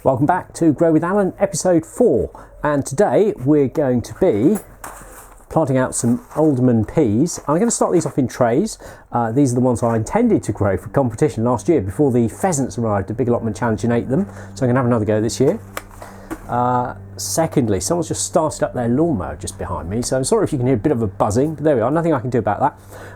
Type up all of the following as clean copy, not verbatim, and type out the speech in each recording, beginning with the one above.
Welcome back to Grow with Alan, episode 4, and today we're going to be planting out some alderman peas. I'm going to start these off in trays. These are the ones I intended to grow for competition last year before the pheasants arrived at Big Allotment Challenge and ate them, so I'm going to have another go this year. Secondly, someone's just started up their lawnmower just behind me, so I'm sorry if you can hear a bit of a buzzing, but there we are, nothing I can do about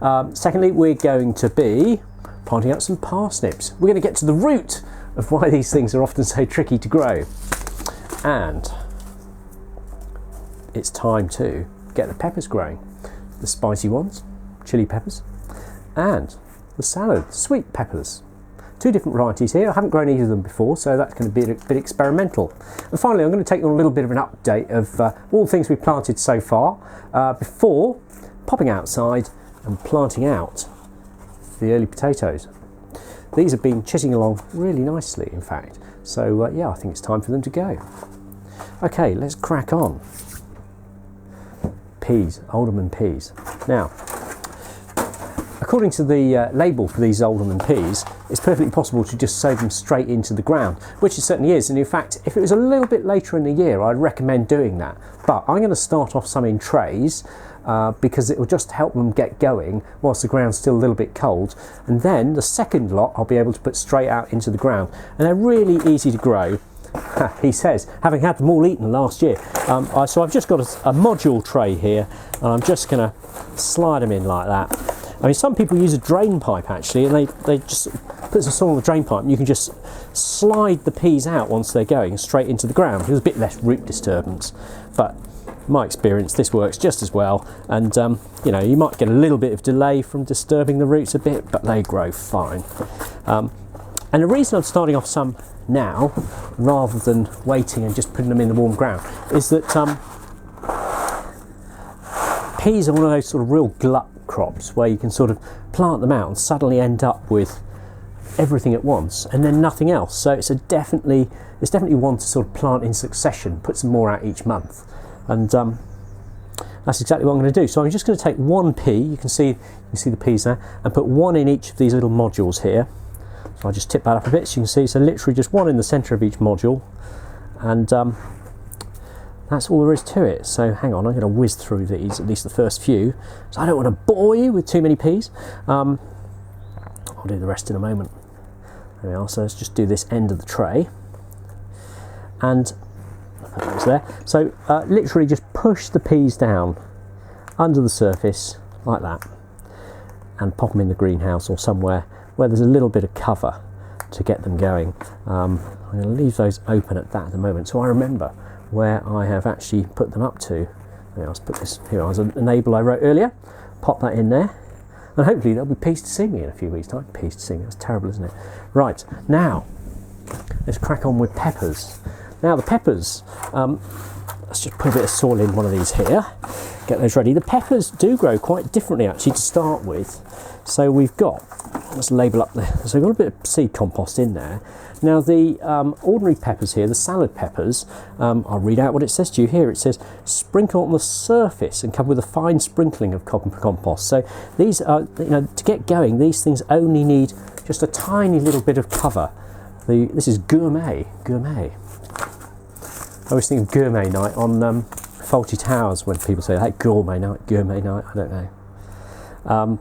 that. Secondly, we're going to be planting out some parsnips. We're going to get to the root of why these things are often so tricky to grow. And it's time to get the peppers growing. The spicy ones, chili peppers, and the salad, sweet peppers. 2 different varieties here. I haven't grown either of them before, so that's going to be a bit experimental. And finally, I'm going to take you on a little bit of an update of all the things we've planted so far before popping outside and planting out the early potatoes. These have been chitting along really nicely, in fact. So yeah, I think it's time for them to go. Okay, let's crack on. Peas, alderman peas. Now, according to the label for these alderman peas, it's perfectly possible to just sow them straight into the ground, which it certainly is. And in fact, if it was a little bit later in the year, I'd recommend doing that. But I'm going to start off some in trays because it will just help them get going whilst the ground's still a little bit cold. And then the second lot I'll be able to put straight out into the ground. And they're really easy to grow. He says, having had them all eaten last year. So I've just got a module tray here, and I'm just going to slide them in like that. I mean, some people use a drain pipe actually, and they just put some soil on the drain pipe, and you can just slide the peas out once they're going straight into the ground. There's a bit less root disturbance, but in my experience, this works just as well. And you know, you might get a little bit of delay from disturbing the roots a bit, but they grow fine. And the reason I'm starting off some now, rather than waiting and just putting them in the warm ground, is that peas are one of those sort of real glut crops where you can sort of plant them out and suddenly end up with everything at once and then nothing else. So it's definitely one to sort of plant in succession, put some more out each month, and that's exactly what I'm going to do. So I'm just going to take one pea, you can see the peas there, and put one in each of these little modules here. So I'll just tip that up a bit so you can see, so literally just one in the centre of each module, and that's all there is to it. So hang on, I'm going to whiz through these, at least the first few, so I don't want to bore you with too many peas. I'll do the rest in a moment. There we are, so let's just do this end of the tray, and put those there. So literally just push the peas down under the surface like that, and pop them in the greenhouse or somewhere where there's a little bit of cover to get them going. I'm going to leave those open at the moment, so I remember where I have actually put them up to. Let's put this here as a label I wrote earlier, pop that in there, and hopefully they'll be pleased to see me in a few weeks' time. Pleased to see me, that's terrible, isn't it? Right, now let's crack on with peppers. Now the peppers, let's just put a bit of soil in one of these here, get those ready. The peppers do grow quite differently actually to start with. So we've got, let's label up there, so we've got a bit of seed compost in there. Now the ordinary peppers here, the salad peppers, I'll read out what it says to you here. It says, sprinkle on the surface and cover with a fine sprinkling of compost. So these are, to get going, these things only need just a tiny little bit of cover. This is gourmet. I always think of gourmet night on Faulty Towers when people say, hey, gourmet night, I don't know.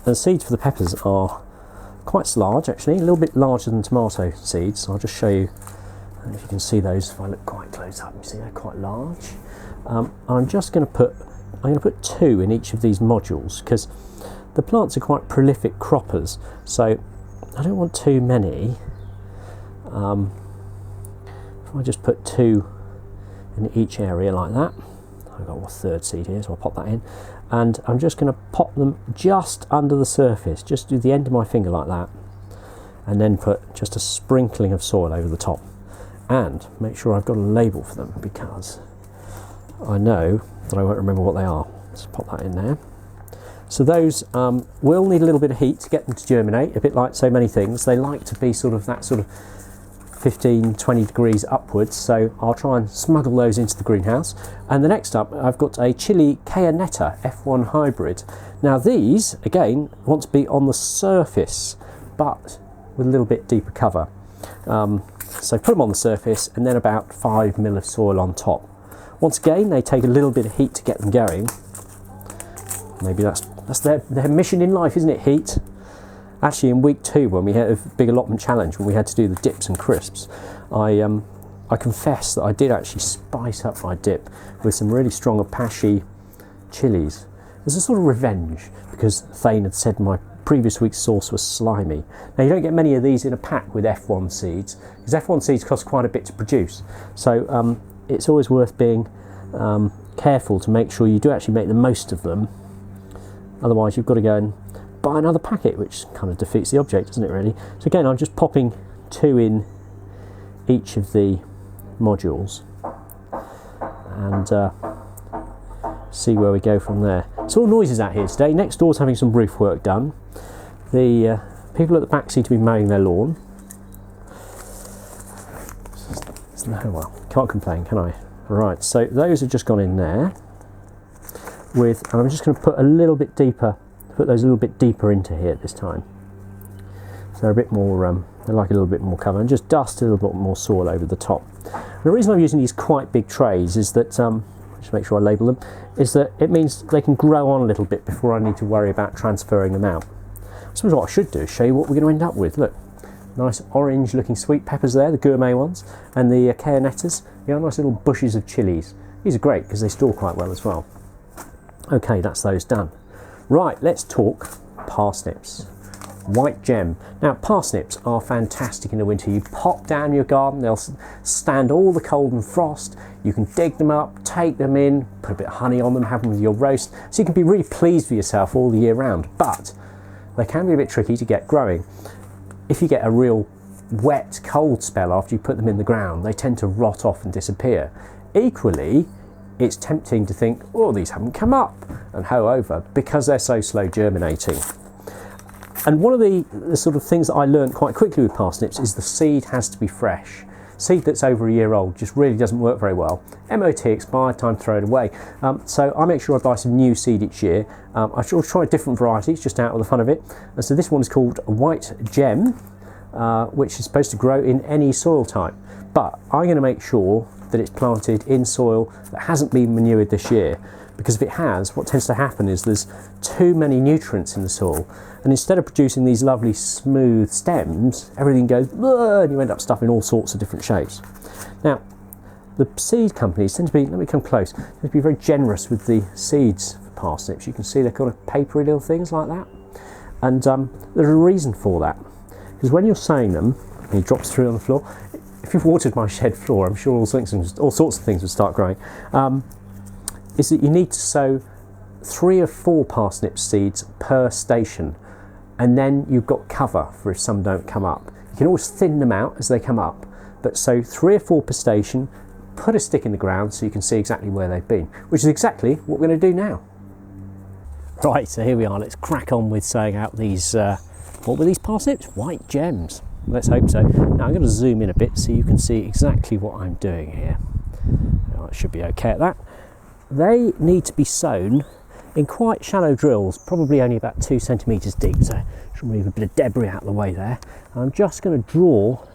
The seeds for the peppers are quite large actually, a little bit larger than tomato seeds. So I'll just show you, I don't know if you can see those if I look quite close up. You see they're quite large. I'm going to put 2 in each of these modules because the plants are quite prolific croppers, so I don't want too many. If I just put 2 in each area like that, I've got a 3rd seed here, so I'll pop that in, and I'm just going to pop them just under the surface, just do the end of my finger like that, and then put just a sprinkling of soil over the top, and make sure I've got a label for them because I know that I won't remember what they are. Let's pop that in there. So those will need a little bit of heat to get them to germinate, a bit like so many things. They like to be sort of that sort of 15-20 degrees upwards, so I'll try and smuggle those into the greenhouse. And the next up, I've got a Chilli F1 hybrid. Now these again want to be on the surface but with a little bit deeper cover. So put them on the surface and then about 5 mil of soil on top. Once again, they take a little bit of heat to get them going. Maybe that's their mission in life, isn't it, heat? Actually, in week 2, when we had a big allotment challenge, when we had to do the dips and crisps, I confess that I did actually spice up my dip with some really strong Apache chilies. There's a sort of revenge, because Thane had said my previous week's sauce was slimy. Now, you don't get many of these in a pack with F1 seeds, because F1 seeds cost quite a bit to produce. So it's always worth being careful to make sure you do actually make the most of them. Otherwise, you've got to go and buy another packet, which kind of defeats the object, doesn't it, really? So again, I'm just popping 2 in each of the modules and see where we go from there. It's all noises out here today. Next door's having some roof work done. The people at the back seem to be mowing their lawn. Well, can't complain, can I? Right, so those have just gone in there with, and I'm just going to put a little bit deeper, put those a little bit deeper into here this time. So they're a bit more, they like a little bit more cover, and just dust a little bit more soil over the top. And the reason I'm using these quite big trays is that, just make sure I label them, is that it means they can grow on a little bit before I need to worry about transferring them out. I suppose what I should do is show you what we're going to end up with. Look, nice orange looking sweet peppers there, the gourmet ones, and the cayonetas, nice little bushes of chilies. These are great because they store quite well as well. Okay, that's those done. Right, let's talk parsnips. White gem. Now, parsnips are fantastic in the winter. You pop down your garden, they'll stand all the cold and frost. You can dig them up, take them in, put a bit of honey on them, have them with your roast. So you can be really pleased with yourself all the year round. But they can be a bit tricky to get growing. If you get a real wet, cold spell after you put them in the ground, they tend to rot off and disappear. Equally, it's tempting to think, oh, these haven't come up, and hoe over, because they're so slow germinating. And one of the sort of things that I learned quite quickly with parsnips is the seed has to be fresh. Seed that's over a year old just really doesn't work very well. MOT expired, time to throw it away. So I make sure I buy some new seed each year. I shall try different varieties just out of the fun of it. And so this one is called White Gem, which is supposed to grow in any soil type. But I'm going to make sure that it's planted in soil that hasn't been manured this year, because if it has, what tends to happen is there's too many nutrients in the soil, and instead of producing these lovely smooth stems, everything goes bleh, and you end up stuffing all sorts of different shapes. Now, the seed companies tend to be, let me come close, tend to be very generous with the seeds for parsnips. You can see they're kind of papery little things like that, and there's a reason for that, because when you're sowing them, and he drops through on the floor. If you've watered my shed floor, I'm sure all sorts of things would start growing. Is that you need to sow 3 or 4 parsnip seeds per station, and then you've got cover for if some don't come up. You can always thin them out as they come up, but sow 3 or 4 per station, put a stick in the ground so you can see exactly where they've been, which is exactly what we're going to do now. Right, so here we are. Let's crack on with sowing out these, what were these parsnips? White gems. Let's hope so. Now I'm going to zoom in a bit so you can see exactly what I'm doing here. I should be okay at that. They need to be sown in quite shallow drills, probably only about 2 centimetres deep, so I should remove a bit of debris out of the way there. I'm just going to draw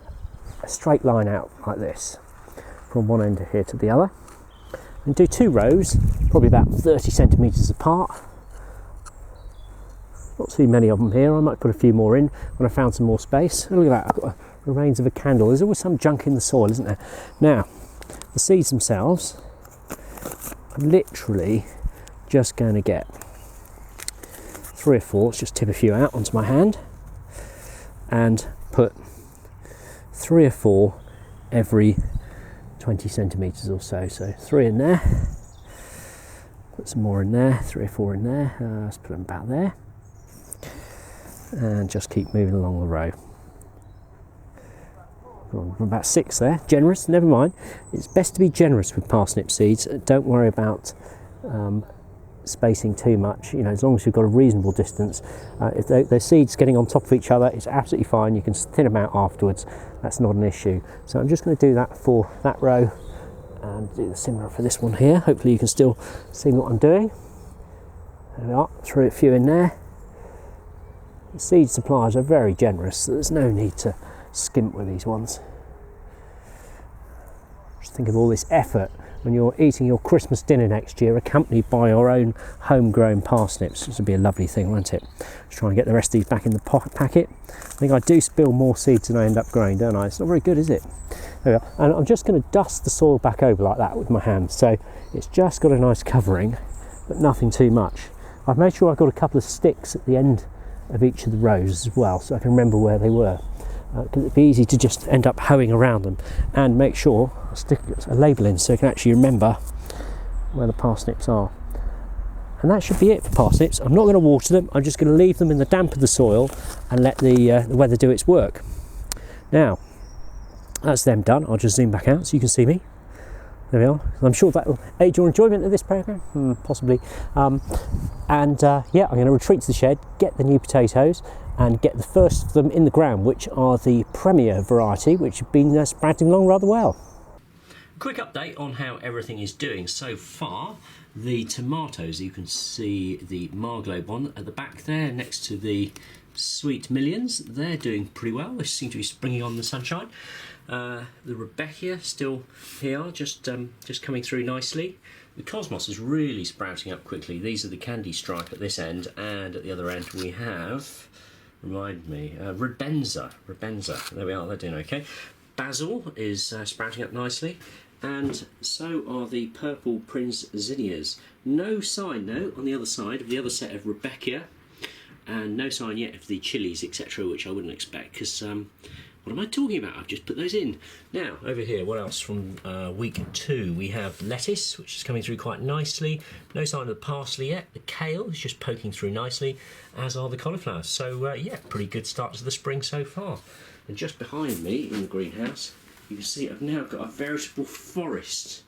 a straight line out like this from one end here to the other, and do 2 rows, probably about 30 centimetres apart. Not too many of them here. I might put a few more in when I found some more space. Oh, look at that, I've got the remains of a candle. There's always some junk in the soil, isn't there? Now, the seeds themselves, I'm literally just going to get 3 or 4, let's just tip a few out onto my hand, and put 3 or 4 every 20 centimetres or so. So 3 in there, put some more in there, 3 or 4 in there, let's put them about there. And just keep moving along the row. About 6 there, generous, never mind. It's best to be generous with parsnip seeds. Don't worry about spacing too much, as long as you've got a reasonable distance. If they're seeds getting on top of each other, it's absolutely fine. You can thin them out afterwards, that's not an issue. So I'm just going to do that for that row and do the similar for this one here. Hopefully you can still see what I'm doing. There we are, threw a few in there. The seed suppliers are very generous, so there's no need to skimp with these ones. Just think of all this effort when you're eating your Christmas dinner next year, accompanied by your own homegrown parsnips. This would be a lovely thing, wouldn't it? Just try and get the rest of these back in the packet. I think I do spill more seeds than I end up growing, don't I? It's not very good, is it? There we are. And I'm just going to dust the soil back over like that with my hand. So it's just got a nice covering, but nothing too much. I've made sure I've got a couple of sticks at the end of each of the rows as well, so I can remember where they were. Because it'd be easy to just end up hoeing around them, and make sure I stick a label in so I can actually remember where the parsnips are. And that should be it for parsnips. I'm not going to water them, I'm just going to leave them in the damp of the soil and let the weather do its work. Now, that's them done. I'll just zoom back out so you can see me. There we are. I'm sure that will aid your enjoyment of this programme, possibly. Yeah, I'm going to retreat to the shed, get the new potatoes, and get the first of them in the ground, which are the Premier variety, which have been sprouting along rather well. Quick update on how everything is doing so far. The tomatoes, you can see the Marglobe one at the back there next to the Sweet Millions. They're doing pretty well. They seem to be springing on the sunshine. The Rebecca still here, just coming through nicely. The Cosmos is really sprouting up quickly. These are the Candy Stripe at this end, and at the other end we have, remind me, Rebenza. There we are, they're doing okay. Basil is sprouting up nicely, and so are the purple Prince Zinnias. No sign though on the other side of the other set of Rebecca, and no sign yet of the chilies, etc., which I wouldn't expect, because what am I talking about? I've just put those in. Now, over here, what else from week 2? We have lettuce, which is coming through quite nicely. No sign of the parsley yet. The kale is just poking through nicely, as are the cauliflowers. So, yeah, pretty good start to the spring so far. And just behind me, in the greenhouse, you can see I've now got a veritable forest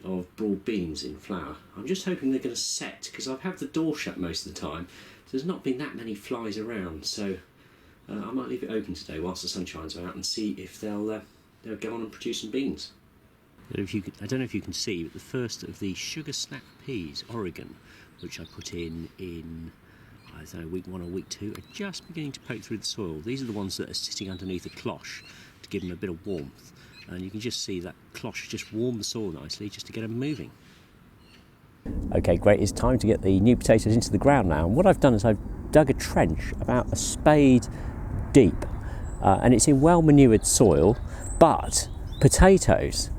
of broad beans in flower. I'm just hoping they're going to set, because I've had the door shut most of the time. So there's not been that many flies around, so I might leave it open today whilst the sun shines out and see if they'll go on and produce some beans. I don't know if you can see, but the first of the sugar snap peas, Oregon, which I put in I don't know, week 1 or week 2, are just beginning to poke through the soil. These are the ones that are sitting underneath a cloche to give them a bit of warmth, and you can just see that cloche just warm the soil nicely just to get them moving. Okay, great, it's time to get the new potatoes into the ground now, and what I've done is I've dug a trench about a spade deep, and it's in well manured soil. But potatoes,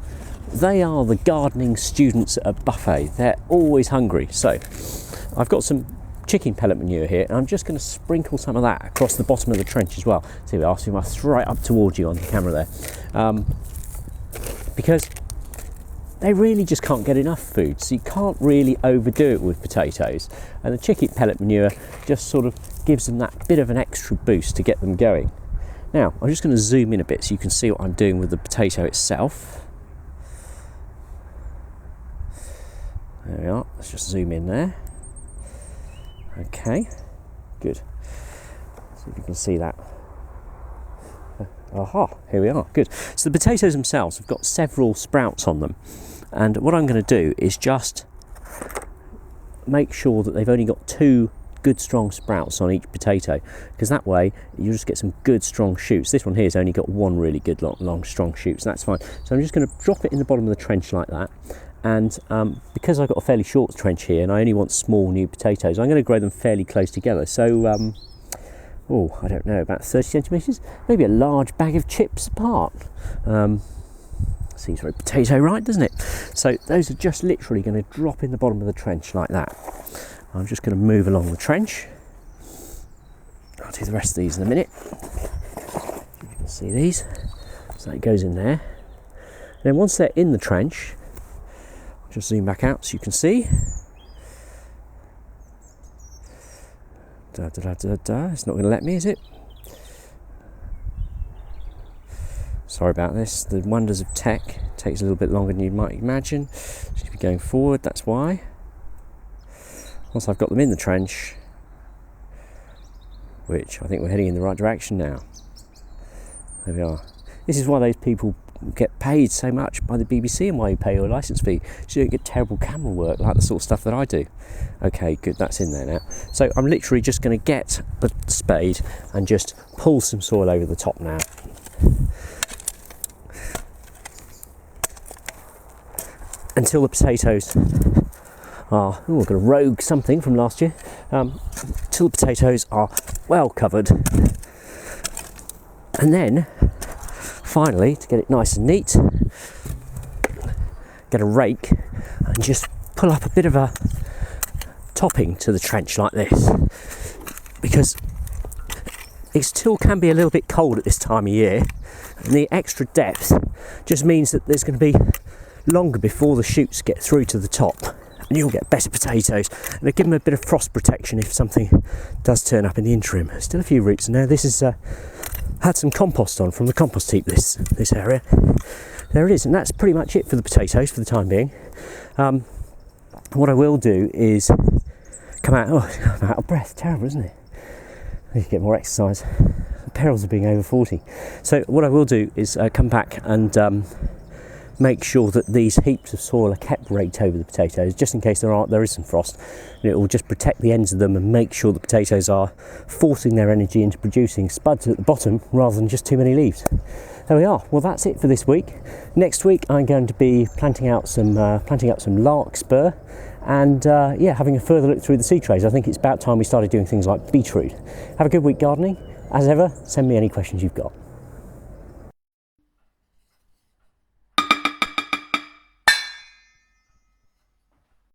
they are the gardening students at a buffet. They're always hungry. So I've got some chicken pellet manure here, and I'm just going to sprinkle some of that across the bottom of the trench as well. See, we are, so I throw right up towards you on the camera there, because they really just can't get enough food, so you can't really overdo it with potatoes, and the chicken pellet manure just sort of gives them that bit of an extra boost to get them going. Now, I'm just going to zoom in a bit so you can see what I'm doing with the potato itself. There we are, let's just zoom in there. Okay, good. See if you can see that. Aha, here we are, good. So the potatoes themselves have got several sprouts on them, and what I'm going to do is just make sure that they've only got 2 good strong sprouts on each potato, because that way you just get some good strong shoots. This one here has only got 1 really good long strong shoot, so that's fine. So I'm just going to drop it in the bottom of the trench like that, and because I've got a fairly short trench here and I only want small new potatoes, I'm going to grow them fairly close together. So I don't know, about 30 centimetres, maybe a large bag of chips apart. Seems very potato right, doesn't it? So those are just literally going to drop in the bottom of the trench like that. I'm just going to move along the trench. I'll do the rest of these in a minute. You can see these. So it goes in there. And then once they're in the trench, I'll just zoom back out so you can see. It's not going to let me, is it? Sorry about this. The wonders of tech. It takes a little bit longer than you might imagine. Should be going forward, that's why. Once I've got them in the trench, which I think we're heading in the right direction now. There we are. This is why those people get paid so much by the BBC and why you pay your licence fee. So you don't get terrible camera work like the sort of stuff that I do. Okay, good, that's in there now. So I'm literally just going to get the spade and just pull some soil over the top now. until the potatoes are, oh, I've got a rogue something from last year, till the potatoes are well covered. And then finally, to get it nice and neat, get a rake and just pull up a bit of a topping to the trench like this, because it still can be a little bit cold at this time of year, and the extra depth just means that there's going to be longer before the shoots get through to the top, and you'll get better potatoes, and it'll give them a bit of frost protection if something does turn up in the interim. Still a few roots in there. This is had some compost on from the compost heap, this area. There it is, and that's pretty much it for the potatoes for the time being. What I will do is come out, oh, I'm out of breath, terrible, isn't it? I need to get more exercise. The perils of being over 40. So what I will do is come back and make sure that these heaps of soil are kept raked over the potatoes, just in case there is some frost. And it will just protect the ends of them and make sure the potatoes are forcing their energy into producing spuds at the bottom rather than just too many leaves. There we are. Well, that's it for this week. Next week I'm going to be planting out some larkspur, and having a further look through the seed trays. I think it's about time we started doing things like beetroot. Have a good week gardening. As ever, send me any questions you've got.